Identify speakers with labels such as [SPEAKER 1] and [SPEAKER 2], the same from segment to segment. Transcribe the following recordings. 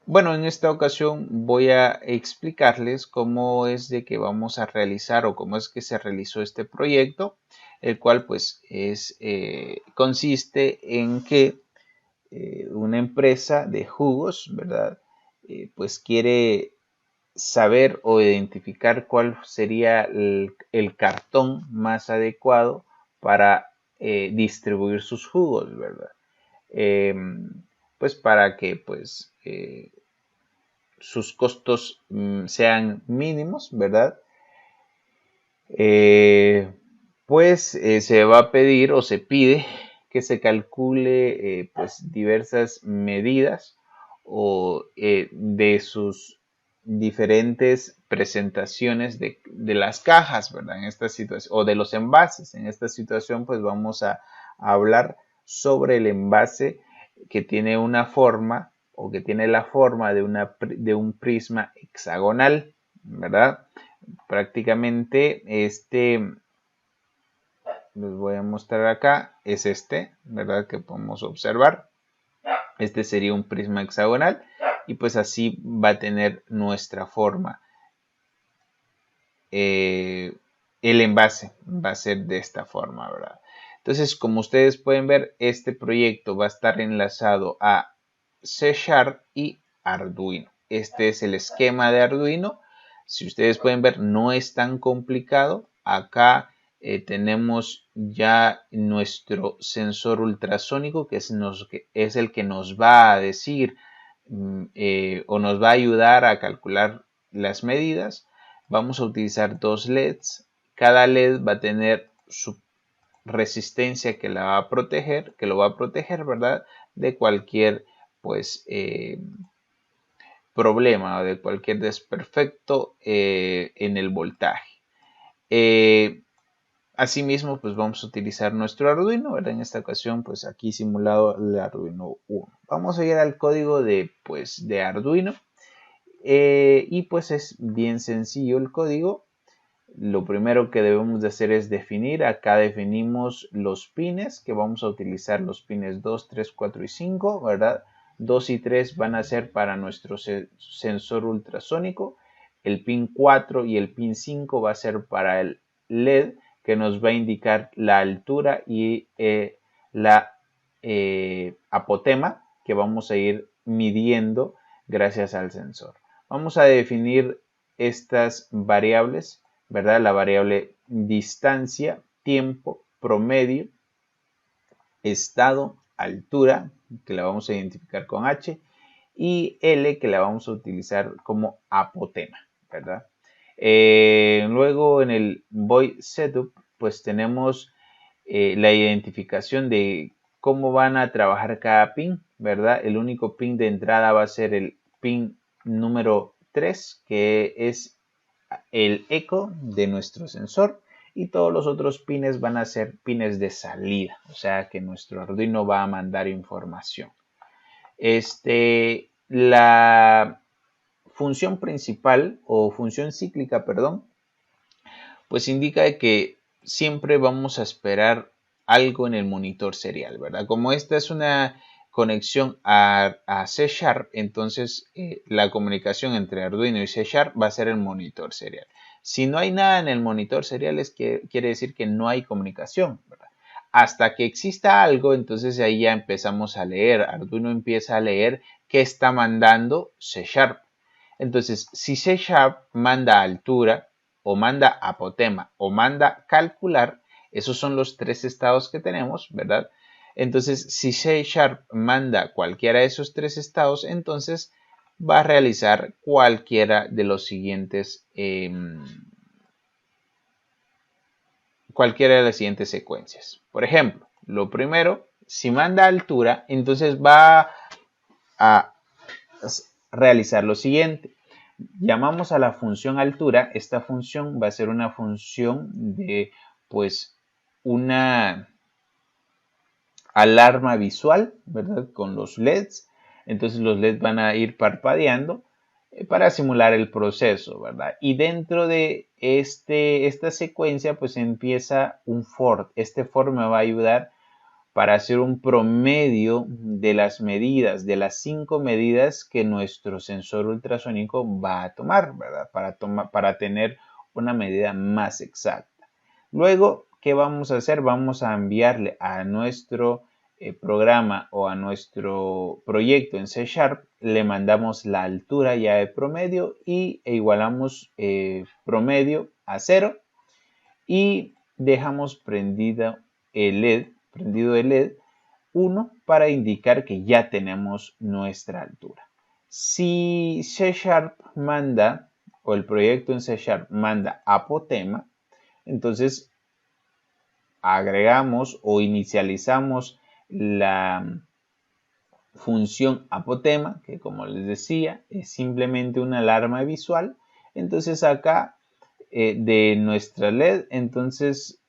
[SPEAKER 1] Bueno, en esta ocasión voy a explicarles cómo es de que vamos a realizar o cómo es que se realizó este proyecto, el cual pues consiste en que una empresa de jugos, ¿verdad? Pues quiere saber o identificar cuál sería el cartón más adecuado para distribuir sus jugos, ¿verdad? Pues para que sus costos sean mínimos, ¿verdad? Eh, se va a pedir o se pide que se calcule pues diversas medidas o de sus diferentes presentaciones de las cajas, ¿verdad? En esta situación, o de los envases. En esta situación, pues vamos a hablar sobre el envase que tiene una forma o que tiene la forma de un prisma hexagonal, ¿verdad? Prácticamente les voy a mostrar acá, es este, ¿verdad? Que podemos observar. Este sería un prisma hexagonal y pues así va a tener nuestra forma. El envase va a ser de esta forma, ¿verdad? Entonces, como ustedes pueden ver, este proyecto va a estar enlazado a C# y Arduino. Este es el esquema de Arduino. Si ustedes pueden ver, no es tan complicado. Acá tenemos ya nuestro sensor ultrasónico, que es el que nos va a decir o nos va a ayudar a calcular las medidas. Vamos a utilizar dos LEDs. Cada LED va a tener su resistencia que la va a proteger, que lo va a proteger, ¿verdad? De cualquier, pues, problema o de cualquier desperfecto en el voltaje. Asimismo, pues vamos a utilizar nuestro Arduino, ¿verdad? En esta ocasión, pues aquí simulado el Arduino 1. Vamos a ir al código de Arduino. Y pues es bien sencillo el código. Lo primero que debemos de hacer es definir. Acá definimos los pines, que vamos a utilizar los pines 2, 3, 4 y 5, ¿verdad? 2 y 3 van a ser para nuestro sensor ultrasónico. El pin 4 y el pin 5 va a ser para el LED, que nos va a indicar la altura y la apotema que vamos a ir midiendo gracias al sensor. Vamos a definir estas variables, ¿verdad? La variable distancia, tiempo, promedio, estado, altura, que la vamos a identificar con H, y L, que la vamos a utilizar como apotema, ¿verdad? Luego en el void setup, pues tenemos la identificación de cómo van a trabajar cada pin, ¿verdad? El único pin de entrada va a ser el pin número 3, que es el eco de nuestro sensor, y todos los otros pines van a ser pines de salida, o sea que nuestro Arduino va a mandar información. La función principal o función cíclica, perdón, pues indica que siempre vamos a esperar algo en el monitor serial, ¿verdad? Como esta es una conexión a C#, entonces la comunicación entre Arduino y C# va a ser el monitor serial. Si no hay nada en el monitor serial, quiere decir que no hay comunicación, ¿verdad? Hasta que exista algo, entonces ahí ya empezamos a leer. Arduino empieza a leer qué está mandando C#. Entonces, si C# manda altura, o manda apotema, o manda calcular, esos son los tres estados que tenemos, ¿verdad? Entonces, si C# manda cualquiera de esos tres estados, entonces va a realizar cualquiera de los siguientes, cualquiera de las siguientes secuencias. Por ejemplo, lo primero, si manda altura, entonces va a realizar lo siguiente. Llamamos a la función altura. Esta función va a ser una función de, pues, una alarma visual, ¿verdad? Con los LEDs. Entonces los LEDs van a ir parpadeando para simular el proceso, ¿verdad? Y dentro de esta secuencia, pues empieza un for. Este for me va a ayudar para hacer un promedio de las medidas, de las 5 medidas que nuestro sensor ultrasónico va a tomar, ¿verdad? Para tener una medida más exacta. Luego, ¿qué vamos a hacer? Vamos a enviarle a nuestro programa o a nuestro proyecto en C#, le mandamos la altura ya de promedio e igualamos promedio a 0 y dejamos prendido el LED 1 para indicar que ya tenemos nuestra altura. Si C# manda, o el proyecto en C# manda apotema, entonces agregamos o inicializamos la función apotema, que como les decía, es simplemente una alarma visual. Entonces acá de nuestra LED, entonces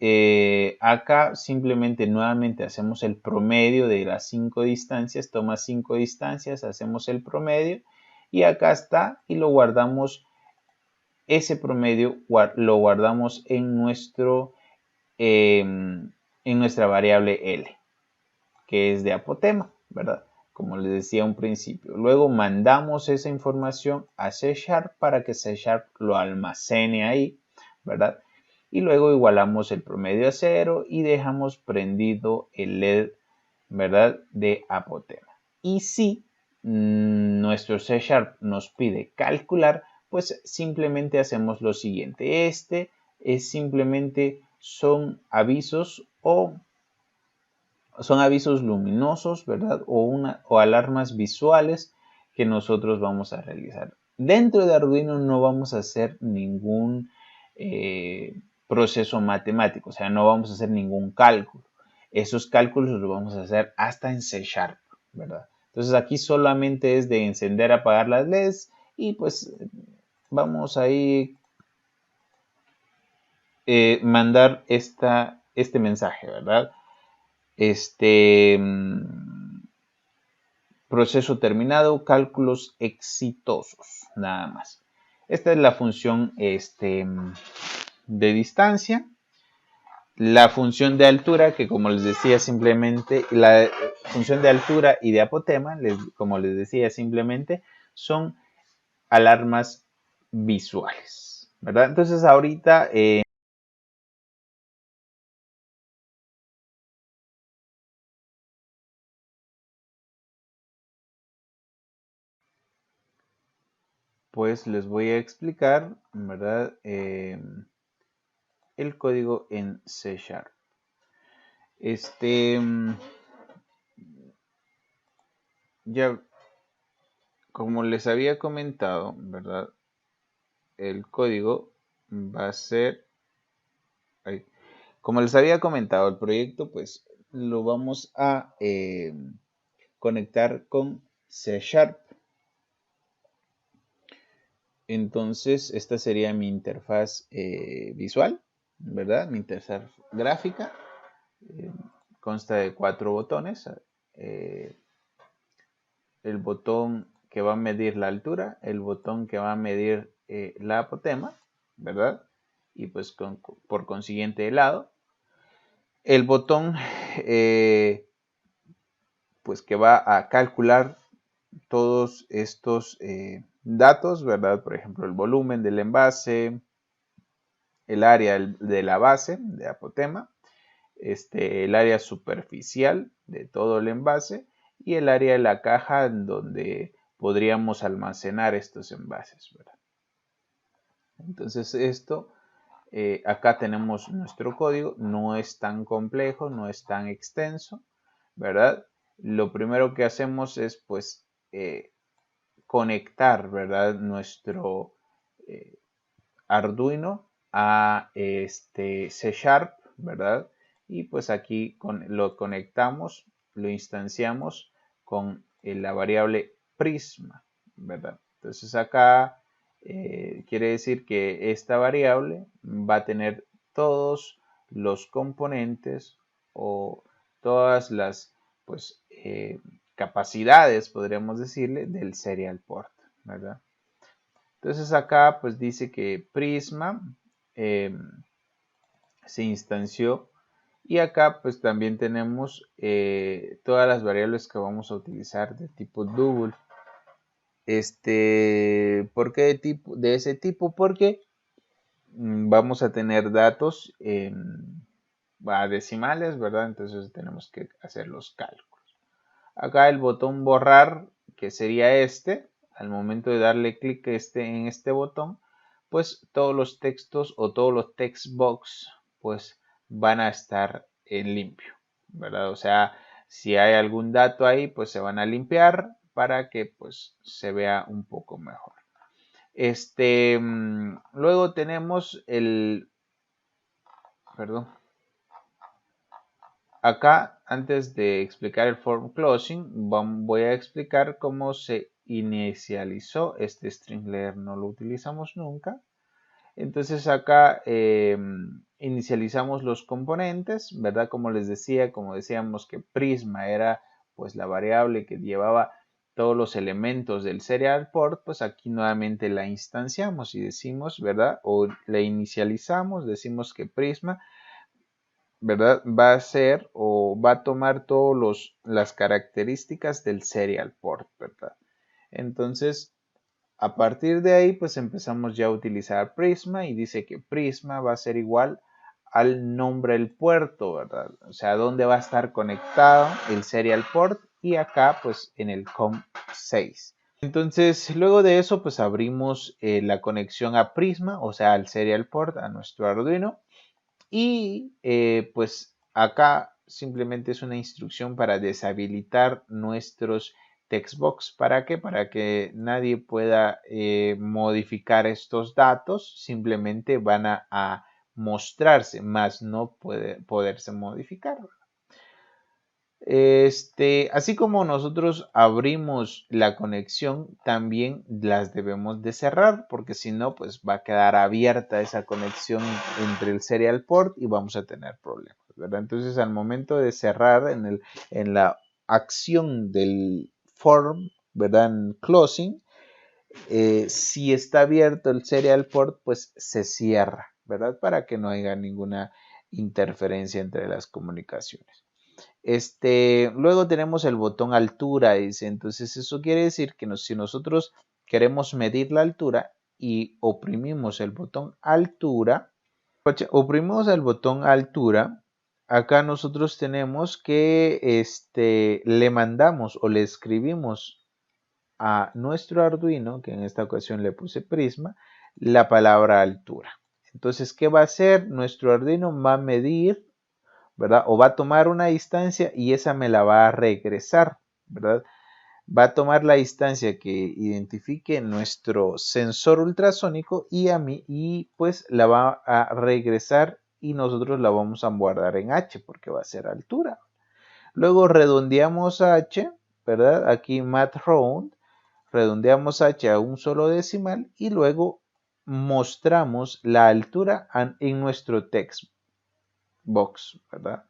[SPEAKER 1] acá simplemente nuevamente hacemos el promedio de las 5 distancias, toma 5 distancias, hacemos el promedio y acá está y lo guardamos, ese promedio lo guardamos en nuestra variable L, que es de apotema, ¿verdad? Como les decía un principio. Luego mandamos esa información a C# para que C# lo almacene ahí, ¿verdad? Y luego igualamos el promedio a 0 y dejamos prendido el LED, ¿verdad? De apotema. Y si nuestro C# nos pide calcular, pues simplemente hacemos lo siguiente. Este es simplemente son avisos luminosos, ¿verdad? O alarmas visuales que nosotros vamos a realizar. Dentro de Arduino no vamos a hacer ningún proceso matemático, o sea, no vamos a hacer ningún cálculo. Esos cálculos los vamos a hacer hasta en C#, ¿verdad? Entonces aquí solamente es de encender, apagar las LEDs y pues vamos ahí mandar este mensaje, ¿verdad? Proceso terminado, cálculos exitosos, nada más. Esta es la función de distancia. La función de altura, que como les decía simplemente, la función de altura y de apotema, como les decía simplemente, son alarmas visuales, ¿verdad? Entonces ahorita pues les voy a explicar, ¿verdad? El código en C#. Ya como les había comentado, ¿verdad? El código va a ser, como les había comentado, el proyecto pues lo vamos a conectar con C#. Entonces esta sería mi interfaz visual, ¿verdad? Mi interfaz gráfica. Consta de 4 botones. El botón que va a medir la altura, el botón que va a medir la apotema, ¿verdad? Y pues por consiguiente el lado. El botón pues que va a calcular todos estos datos, ¿verdad? Por ejemplo, el volumen del envase, el área de la base de apotema, el área superficial de todo el envase y el área de la caja donde podríamos almacenar estos envases, ¿verdad? Entonces esto, acá tenemos nuestro código, no es tan complejo, no es tan extenso, ¿verdad? Lo primero que hacemos es pues conectar, ¿verdad? Nuestro Arduino a C#, ¿verdad? Y pues aquí lo conectamos, lo instanciamos con la variable prisma, ¿verdad? Entonces acá quiere decir que esta variable va a tener todos los componentes o todas las pues capacidades, podríamos decirle, del serial port, ¿verdad? Entonces acá pues dice que Prisma se instanció Y acá pues también tenemos todas las variables que vamos a utilizar de tipo double. ¿Por qué de ese tipo? Porque vamos a tener datos a decimales, ¿verdad? Entonces tenemos que hacer los cálculos. Acá el botón borrar, que sería al momento de darle clic en este botón, pues todos los textos o todos los text box pues van a estar en limpio, ¿verdad? O sea, si hay algún dato ahí, pues se van a limpiar para que pues se vea un poco mejor. Luego tenemos perdón. Acá, antes de explicar el form closing, voy a explicar cómo se inicializó este string layer. No lo utilizamos nunca. Entonces acá inicializamos los componentes, ¿verdad? Como les decía, como decíamos que Prisma era pues la variable que llevaba todos los elementos del serial port, pues aquí nuevamente la instanciamos y decimos, ¿verdad? O la inicializamos, decimos que Prisma, ¿verdad? Va a ser o va a tomar todas las características del serial port, ¿verdad? Entonces, a partir de ahí, pues empezamos ya a utilizar Prisma y dice que Prisma va a ser igual al nombre del puerto, ¿verdad? O sea, dónde va a estar conectado el serial port y acá, pues en el COM6. Entonces, luego de eso, pues abrimos la conexión a Prisma, o sea, al serial port, a nuestro Arduino. Y pues acá simplemente es una instrucción para deshabilitar nuestros textbox. ¿Para qué? Para que nadie pueda modificar estos datos. Simplemente van a mostrarse, más no poderse modificar. Así como nosotros abrimos la conexión, también las debemos de cerrar, porque si no, pues va a quedar abierta esa conexión entre el serial port y vamos a tener problemas, ¿verdad? Entonces, al momento de cerrar en la acción del form, ¿verdad? En closing, si está abierto el serial port, pues se cierra, ¿verdad? Para que no haya ninguna interferencia entre las comunicaciones. Luego tenemos el botón altura, dice. Entonces eso quiere decir que si nosotros queremos medir la altura y oprimimos el botón altura, acá nosotros tenemos que le mandamos o le escribimos a nuestro Arduino, que en esta ocasión le puse Prisma, la palabra altura. Entonces, ¿qué va a hacer? Nuestro Arduino va a medir, ¿verdad? O va a tomar una distancia y esa me la va a regresar, ¿verdad? Va a tomar la distancia que identifique nuestro sensor ultrasónico y pues la va a regresar y nosotros la vamos a guardar en H porque va a ser altura. Luego redondeamos H, ¿verdad? Aquí math round, redondeamos H a un solo decimal y luego mostramos la altura en nuestro text box, ¿verdad?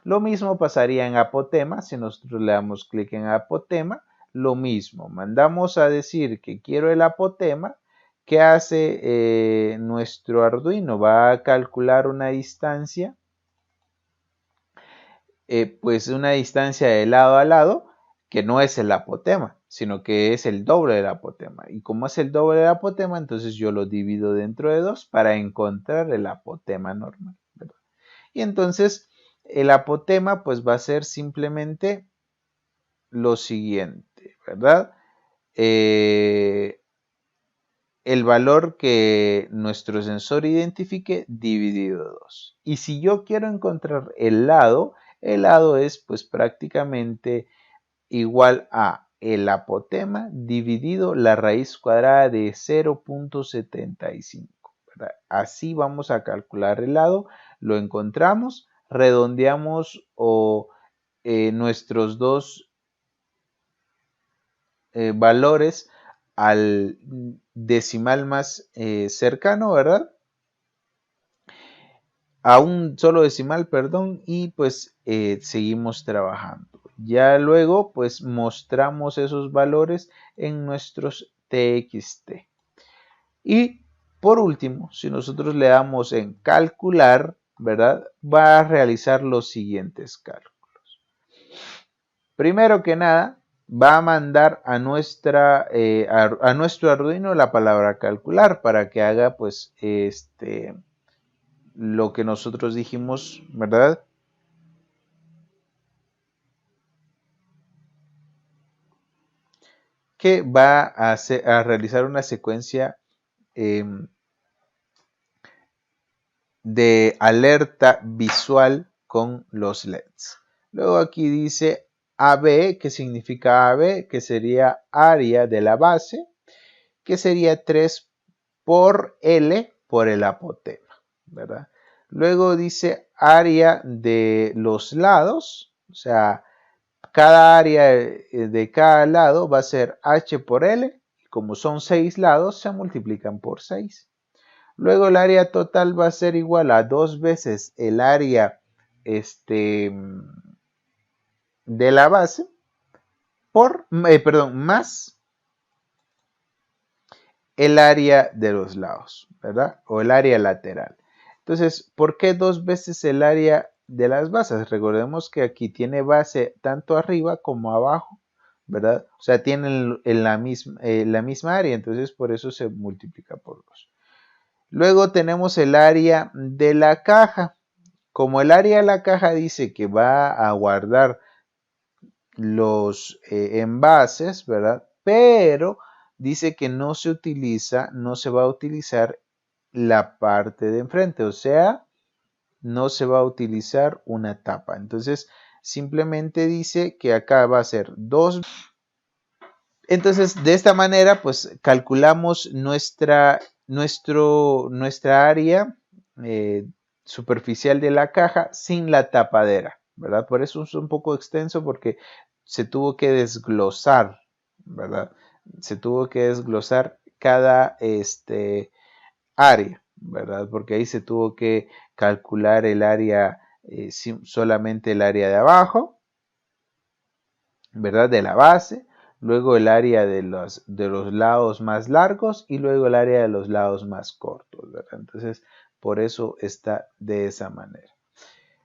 [SPEAKER 1] Lo mismo pasaría en apotema, si nosotros le damos clic en apotema, lo mismo, mandamos a decir que quiero el apotema. ¿Qué hace nuestro Arduino? Va a calcular una distancia, pues una distancia de lado a lado, que no es el apotema, sino que es el doble del apotema. Y como es el doble del apotema, entonces yo lo divido dentro de 2 para encontrar el apotema normal, ¿verdad? Y entonces el apotema pues va a ser simplemente lo siguiente, ¿verdad? El valor que nuestro sensor identifique dividido 2. Y si yo quiero encontrar el lado es pues prácticamente igual a el apotema dividido la raíz cuadrada de 0.75. ¿Verdad? Así vamos a calcular el lado, lo encontramos, redondeamos nuestros dos valores al decimal más cercano, ¿verdad? A un solo decimal, perdón, y pues seguimos trabajando. Ya luego pues mostramos esos valores en nuestros TXT. Y por último, si nosotros le damos en calcular, ¿verdad? Va a realizar los siguientes cálculos. Primero que nada, va a mandar a nuestro Arduino la palabra calcular para que haga pues lo que nosotros dijimos, ¿verdad? Que va a realizar una secuencia de alerta visual con los LEDs. Luego aquí dice AB, que significa AB, que sería área de la base, que sería 3 por L por el apotema, ¿verdad? Luego dice área de los lados, o sea, cada área de cada lado va a ser H por L, y como son 6 lados, se multiplican por 6. Luego el área total va a ser igual a 2 veces el área de la base más el área de los lados, ¿verdad? O el área lateral. Entonces, ¿por qué 2 veces el área de las bases? Recordemos que aquí tiene base tanto arriba como abajo, ¿verdad? O sea, tienen la misma área, entonces por eso se multiplica por 2. Luego tenemos el área de la caja. Como el área de la caja dice que va a guardar los envases, ¿verdad? Pero dice que no se va a utilizar la parte de enfrente, o sea, no se va a utilizar una tapa. Entonces, simplemente dice que acá va a ser 2. Entonces, de esta manera, pues calculamos nuestra área superficial de la caja sin la tapadera, ¿verdad? Por eso es un poco extenso porque se tuvo que desglosar, ¿verdad? Se tuvo que desglosar cada área, ¿verdad? Porque ahí se tuvo que calcular el área, solamente el área de abajo, ¿verdad? De la base, luego el área de los lados más largos y luego el área de los lados más cortos, ¿verdad? Entonces, por eso está de esa manera.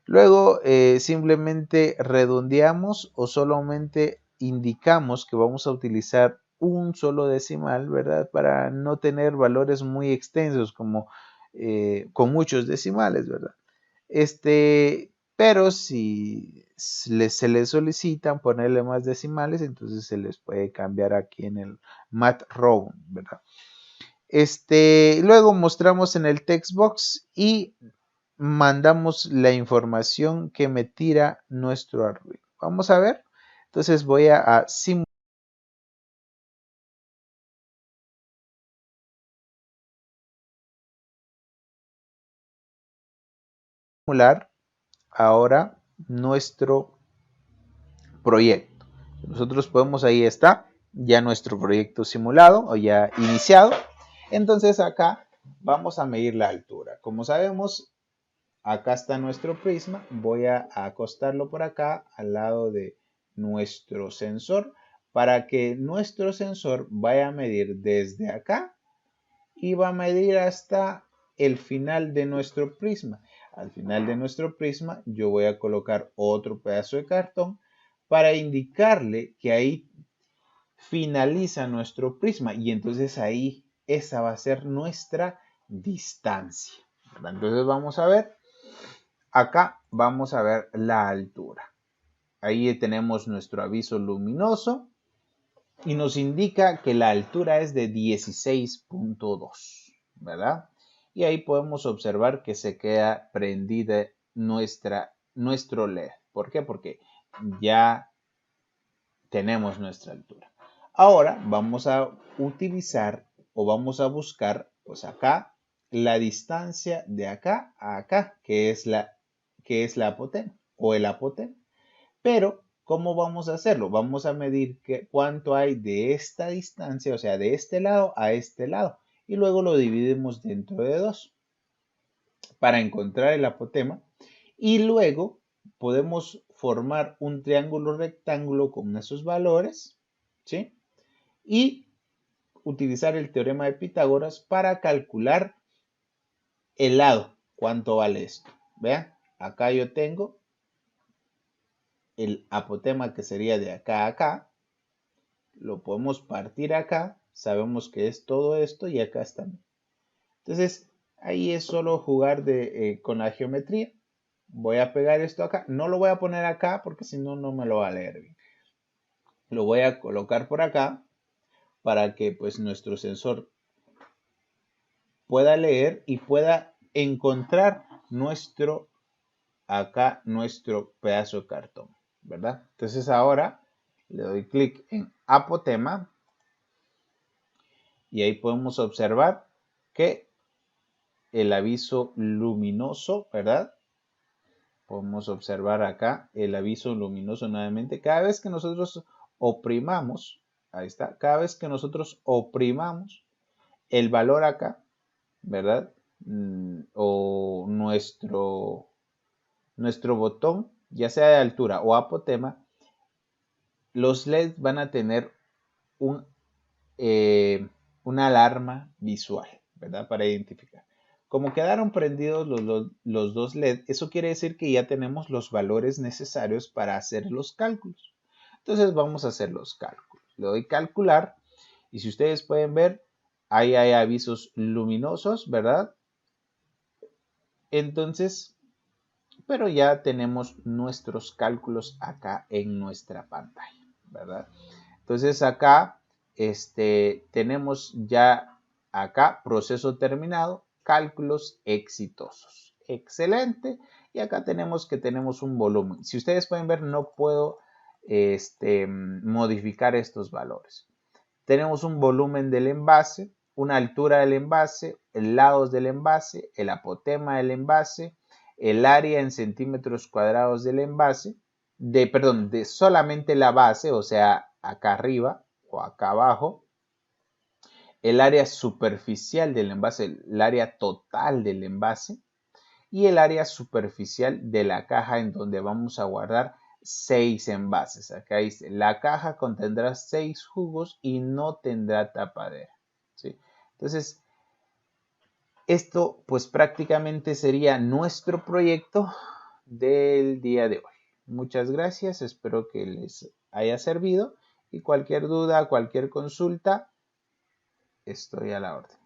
[SPEAKER 1] Luego, simplemente redondeamos o solamente indicamos que vamos a utilizar un solo decimal, ¿verdad? Para no tener valores muy extensos como con muchos decimales, ¿verdad? Pero si se les solicitan ponerle más decimales, entonces se les puede cambiar aquí en el MathRound, ¿verdad? Luego mostramos en el text box y mandamos la información que me tira nuestro Arduino. Vamos a ver. Entonces voy a simular ahora nuestro proyecto. Nosotros podemos, ahí está, ya nuestro proyecto simulado o ya iniciado. Entonces acá vamos a medir la altura. Como sabemos, acá está nuestro prisma. Voy a acostarlo por acá al lado de nuestro sensor para que nuestro sensor vaya a medir desde acá y va a medir hasta el final de nuestro prisma. Al final de nuestro prisma yo voy a colocar otro pedazo de cartón para indicarle que ahí finaliza nuestro prisma y entonces ahí esa va a ser nuestra distancia. Entonces vamos a ver, acá vamos a ver la altura. Ahí tenemos nuestro aviso luminoso y nos indica que la altura es de 16.2, ¿verdad? Y ahí podemos observar que se queda prendida nuestro LED. ¿Por qué? Porque ya tenemos nuestra altura. Ahora vamos a utilizar o vamos a buscar, pues acá, la distancia de acá a acá, que es la apotema o el apotema. Pero, ¿cómo vamos a hacerlo? Vamos a medir cuánto hay de esta distancia, o sea, de este lado a este lado. Y luego lo dividimos dentro de 2 para encontrar el apotema. Y luego podemos formar un triángulo rectángulo con esos valores, ¿sí? Y utilizar el teorema de Pitágoras para calcular el lado, cuánto vale esto. Vean, acá yo tengo el apotema que sería de acá a acá. Lo podemos partir acá. Sabemos que es todo esto y acá está. Entonces, ahí es solo jugar con la geometría. Voy a pegar esto acá. No lo voy a poner acá porque si no, no me lo va a leer bien. Lo voy a colocar por acá para que pues nuestro sensor pueda leer y pueda encontrar nuestro pedazo de cartón, ¿verdad? Entonces ahora le doy clic en apotema y ahí podemos observar que el aviso luminoso, ¿verdad? Podemos observar acá el aviso luminoso nuevamente. Cada vez que nosotros oprimamos, ahí está, cada vez que nosotros oprimamos el valor acá, ¿verdad? O nuestro botón, ya sea de altura o apotema, los LEDs van a tener un, una alarma visual, ¿verdad? Para identificar. Como quedaron prendidos los dos LED, eso quiere decir que ya tenemos los valores necesarios para hacer los cálculos. Entonces vamos a hacer los cálculos. Le doy calcular y si ustedes pueden ver, ahí hay avisos luminosos, ¿verdad? Entonces, pero ya tenemos nuestros cálculos acá en nuestra pantalla, ¿verdad? Entonces acá tenemos ya acá proceso terminado, cálculos exitosos. Excelente. Y acá tenemos que tenemos un volumen. Si ustedes pueden ver, no puedo modificar estos valores. Tenemos un volumen del envase, una altura del envase, el lados del envase, el apotema del envase, el área en centímetros cuadrados del envase, de solamente la base, o sea, acá arriba o acá abajo, el área superficial del envase, el área total del envase y el área superficial de la caja en donde vamos a guardar 6 envases. Acá dice, la caja contendrá 6 jugos y no tendrá tapadera. ¿Sí? Entonces, esto pues prácticamente sería nuestro proyecto del día de hoy. Muchas gracias, espero que les haya servido y cualquier duda, cualquier consulta, estoy a la orden.